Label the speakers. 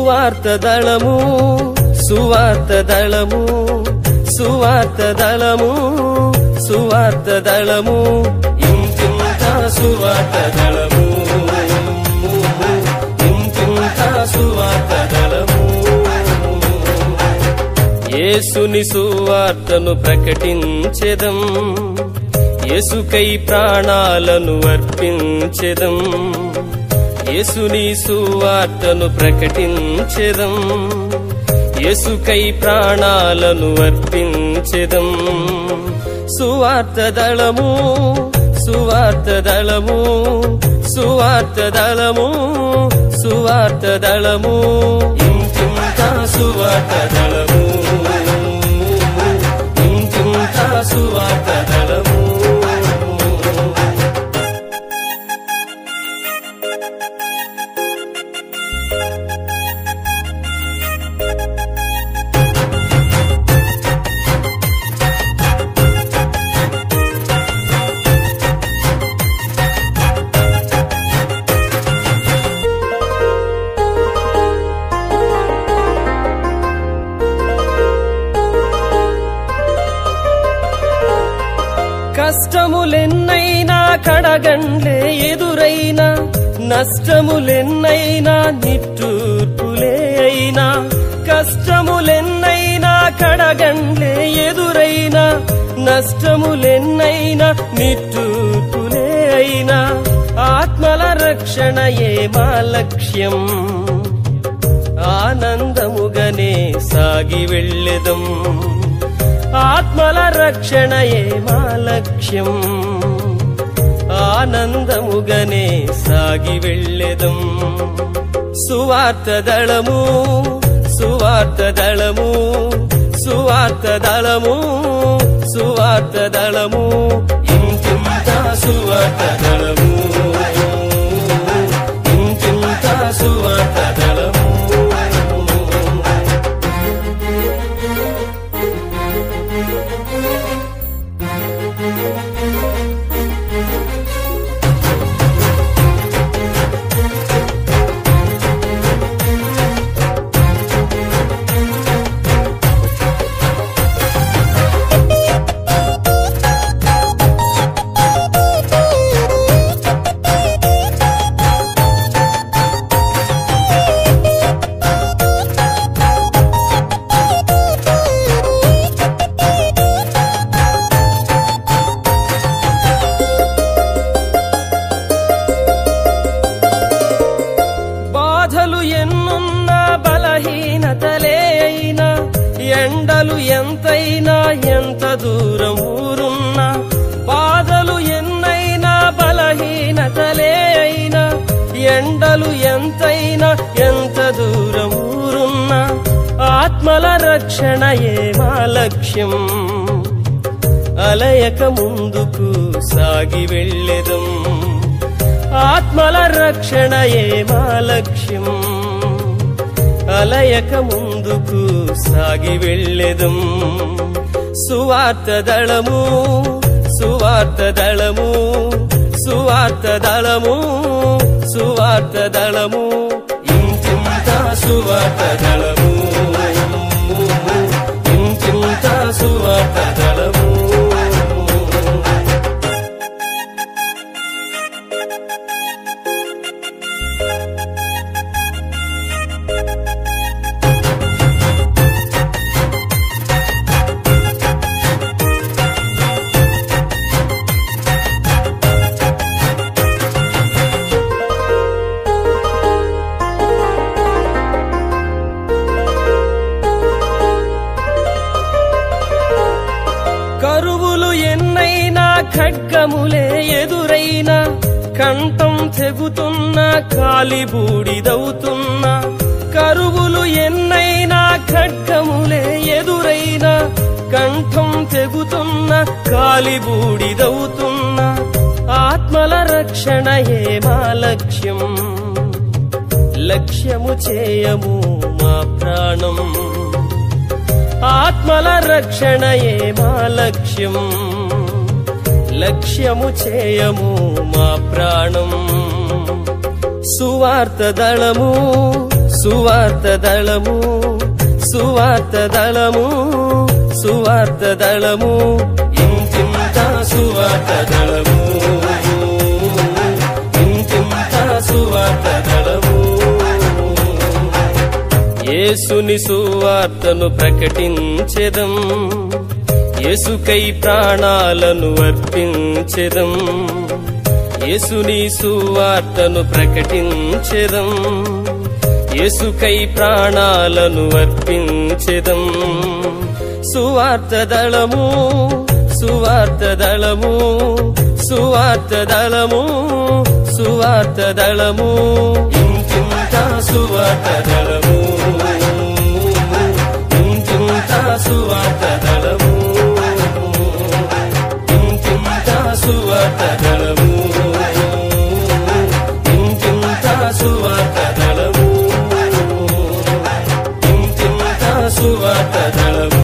Speaker 1: సువార్తదళము సువార్తదళము సువార్తదళము సువార్తదళము ఇంతింత సువార్తదళము ఇంతింత సువార్తదళము యేసుని సువార్తను ప్రకటించెదం యేసుకై ప్రాణాలను అర్పించెదం యేసుని సువార్తను ప్రకటించెదం యేసుకై ప్రాణాలను అర్పించెదం సువార్తదళము సువార్తదళము సువార్తదళము సువార్తదళము ఇంతింత సువార్తదళము ఇంతింత సువార్తదళము కష్టములెన్నైనా కడగండ్లే ఎదురైనా నష్టములెన్నైనా నిట్టూర్పులే అయినా కష్టములెన్నైనా కడగండ్లే ఎదురైనా నష్టములెన్నైనా నిట్టూర్పులే అయినా ఆత్మల రక్షణయే మా లక్ష్యం ఆనందముగానే సాగి వెళ్ళెదం ఆత్మల రక్షణయే మా లక్ష్యం ఆనందముగానే సాగి వెళ్ళెదం సువార్తదళము సువార్తదళము సువార్తదళము సువార్తదళము ఇంతింత సువార్తదళము ఇంతింత సువార్తదళము ఎండలు ఎంతైనా ఎంత దూరం ఊరున్నా బాధలు ఎన్నైనా బలహీనతలే అయినా ఎండలు ఎంతైనా ఎంత దూరం ఊరున్నా ఆత్మల రక్షణయే మా లక్ష్యం అలయక ముందుకు సాగి వెళ్ళెదం ఆత్మల రక్షణయే మా లక్ష్యం అలయక ముందుకు సాగి వెళ్ళెదం సువార్తదళము సువార్తదళము సువార్తదళము సువార్తదళము ఇంతింత సువార్తదళము ఇంతింత సువార్తదళము కరువులు ఎన్నైనా ఖడ్గములే ఎదురైనా కంఠం తెగుతున్నా కాలి బూడిదవుతున్నా కరువులు ఎన్నైనా ఖడ్గములే ఎదురైనా కంఠం తెగుతున్నా కాలి బూడిదవుతున్నా ఆత్మల రక్షణయే మా లక్ష్యం లక్ష్యము చేయము మా ప్రాణం ఆత్మల రక్షణయే మా లక్ష్యం లక్ష్యము చేయము మా ప్రాణం సువార్తదళము సువార్త దళము సువార్త దళము సువార్త దళము ఇంతింత సువార్త దళము ఇంతింత సువార్త దళము యేసుని సువార్తను ప్రకటించెదం యేసుకై ప్రాణాలను అర్పించెదం యేసుని సువార్తను ప్రకటించెదం యేసుకై ప్రాణాలను అర్పించెదం సువార్త దళము సువార్త దళము సువార్త దళము సువార్త దళము ఇంతింత సువార్త దళము ఇంతింత సువార్త దళము ఇంతింత సువార్త దళము